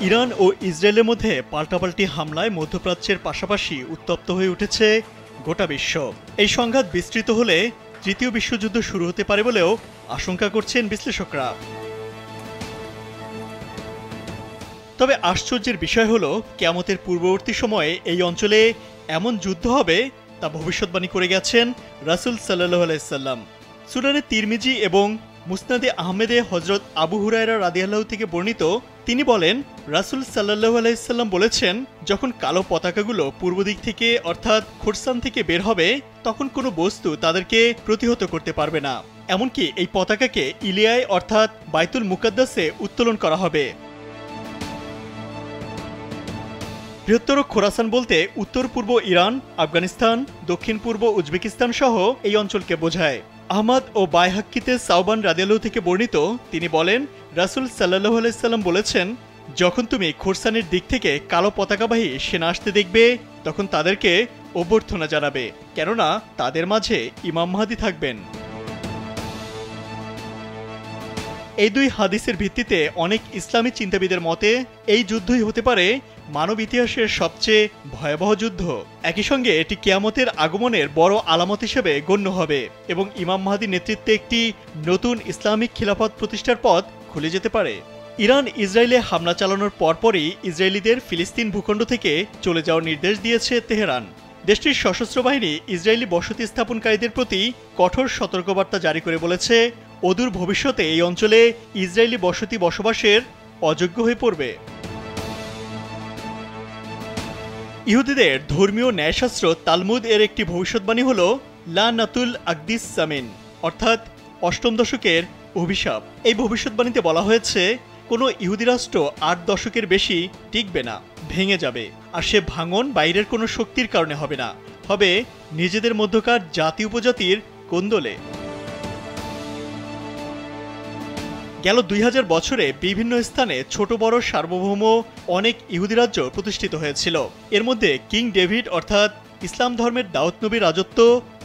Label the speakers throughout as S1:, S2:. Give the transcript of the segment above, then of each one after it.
S1: Iran ও ইসরায়েলের মধ্যে পাল্টাপাল্টি হামলায় মধ্যপ্রাচ্যের পাশাপাশি উত্তপ্ত হয়ে উঠেছে গোটা বিশ্ব। এই সংঘাত বিস্তৃত হলে তৃতীয় বিশ্বযুদ্ধ শুরু হতে পারে বলেও আশঙ্কা করছেন বিশ্লেষকরা। তবে আশ্চর্যের বিষয় হলো, কিয়ামতের পূর্ববর্তী সময়ে এই অঞ্চলে এমন যুদ্ধ হবে তা ভবিষ্যৎবাণী করে গেছেন রাসূল সাল্লাল্লাহু আলাইহি সাল্লাম। সুনানে তিরমিজি এবং মুসনাদে আহমেদে হযরত আবু হুরায়রা রাদিয়াল্লাহু থেকে বর্ণিত, তিনি বলেন, রাসূল সাল্লাল্লাহু আলাইহি সাল্লাম বলেছেন, যখন কালো পতাকাগুলো পূর্ব দিক থেকে অর্থাৎ খোরসান থেকে বের হবে, তখন কোনো বস্তু তাদেরকে প্রতিহত করতে পারবে না। এমনকি এই পতাকাকে ইলিয়ায় অর্থাৎ বাইতুল মুকাদ্দাসে উত্তোলন করা হবে। বৃহত্তর খোরাসান বলতে উত্তর পূর্ব ইরান, আফগানিস্তান, দক্ষিণ পূর্ব উজবেকিস্তান সহ এই অঞ্চলকে বোঝায়। আহমদ ও বাইহাক্কিতে সাওবান রাদিয়াল্লাহু থেকে বর্ণিত, তিনি বলেন, রাসূল সাল্লাল্লাহু আলাইহি সাল্লাম বলেছেন, যখন তুমি খোরসানের দিক থেকে কালো পতাকাবাহী সেনা আসতে দেখবে, তখন তাদেরকে অভ্যর্থনা জানাবে, কেননা তাদের মাঝে ইমাম মাহদী থাকবেন। এই দুই হাদিসের ভিত্তিতে অনেক ইসলামী চিন্তাবিদের মতে এই যুদ্ধই হতে পারে মানব ইতিহাসের সবচেয়ে ভয়াবহ যুদ্ধ। একই সঙ্গে এটি কিয়ামতের আগমনের বড় আলামত হিসেবে গণ্য হবে এবং ইমাম মাহদীর নেতৃত্বে একটি নতুন ইসলামিক খিলাফত প্রতিষ্ঠার পথ খুলে যেতে পারে। ইরান ইসরায়েলে হামলা চালানোর পরপরই ইসরায়েলিদের ফিলিস্তিন ভূখণ্ড থেকে চলে যাওয়ার নির্দেশ দিয়েছে তেহরান। দেশটির সশস্ত্র বাহিনী ইসরায়েলি বসতি স্থাপনকারীদের প্রতি কঠোর সতর্কবার্তা জারি করে বলেছে, অদূর ভবিষ্যতে এই অঞ্চলে ইসরায়েলি বসতি বসবাসের অযোগ্য হয়ে পড়বে। ইহুদিদের ধর্মীয় ন্যায়শাস্ত্র তালমুদ এর একটি ভবিষ্যৎবাণী হল লানাতুল আকদিস সামিন, অর্থাৎ অষ্টম দশকের অভিশাপ। এই ভবিষ্যৎবাণীতে বলা হয়েছে, কোনো ইহুদি রাষ্ট্র ৮ দশকের বেশি টিকবে না, ভেঙে যাবে। আর সে ভাঙন বাইরের কোনো শক্তির কারণে হবে না, হবে নিজেদের মধ্যকার জাতি উপজাতির কোন্দলে। গেল ২০০০ বছরে বিভিন্ন স্থানে ছোট বড় সার্বভৌম অনেক ইহুদি রাজ্য প্রতিষ্ঠিত হয়েছিল। এর মধ্যে কিং ডেভিড অর্থাৎ ইসলাম ধর্মের দাউদ নবীর রাজত্ব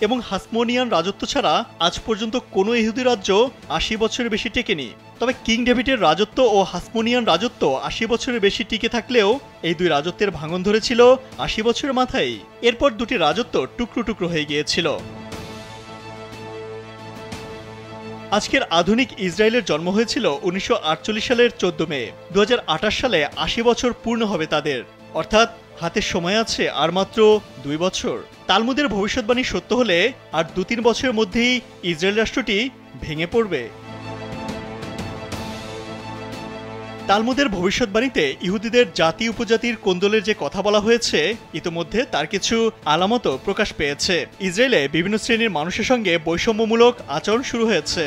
S1: এবং হাসমোনিয়ান রাজত্ব ছাড়া আজ পর্যন্ত কোনো ইহুদি রাজ্য ৮০ বছরের বেশি টেকেনি। তবে কিং ডেভিডের রাজত্ব ও হাসমোনিয়ান রাজত্ব ৮০ বছরের বেশি টিকে থাকলেও এই দুই রাজত্বের ভাঙন ধরেছিল ৮০ বছরের মাথায়। এরপর দুটি রাজত্ব টুকরো টুকরো হয়ে গিয়েছিল। আজকের আধুনিক ইসরায়েলের জন্ম হয়েছিল ১৯৪৮ সালের ১৪ মে। ২০২৮ সালে ৮০ বছর পূর্ণ হবে তাদের, অর্থাৎ হাতের সময় আছে আর মাত্র ২ বছর। তালমুদের ভবিষ্যৎবাণী সত্য হলে আর ২-৩ বছরের মধ্যেই ইসরায়েল রাষ্ট্রটি ভেঙে পড়বে। তালমুদের ভবিষ্যৎবাণীতে ইহুদিদের জাতি উপজাতির কোন্দলের যে কথা বলা হয়েছে, ইতোমধ্যে তার কিছু আলামতও প্রকাশ পেয়েছে। ইসরায়েলে বিভিন্ন শ্রেণীর মানুষের সঙ্গে বৈষম্যমূলক আচরণ শুরু হয়েছে।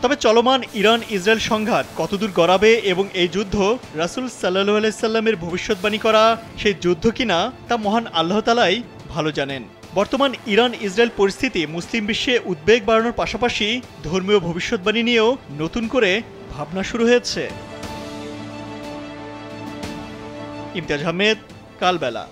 S1: তবে চলমান ইরান ইসরায়েল সংঘাত কতদূর গড়াবে এবং এই যুদ্ধ রাসূল সাল্লাল্লাহু আলাইহি সাল্লামের ভবিষ্যৎবাণী করা সেই যুদ্ধ কিনা, তা মহান আল্লাহ তাআলাই ভালো জানেন। বর্তমান ইরান ইসরায়েল পরিস্থিতি মুসলিম বিশ্বে উদ্বেগ বাড়ানোর পাশাপাশি ধর্মীয় ভবিষ্যৎবাণী নিয়েও নতুন করে ভাবনা শুরু হয়েছে। ইমতিয়াজ আহমেদ, কালবেলা।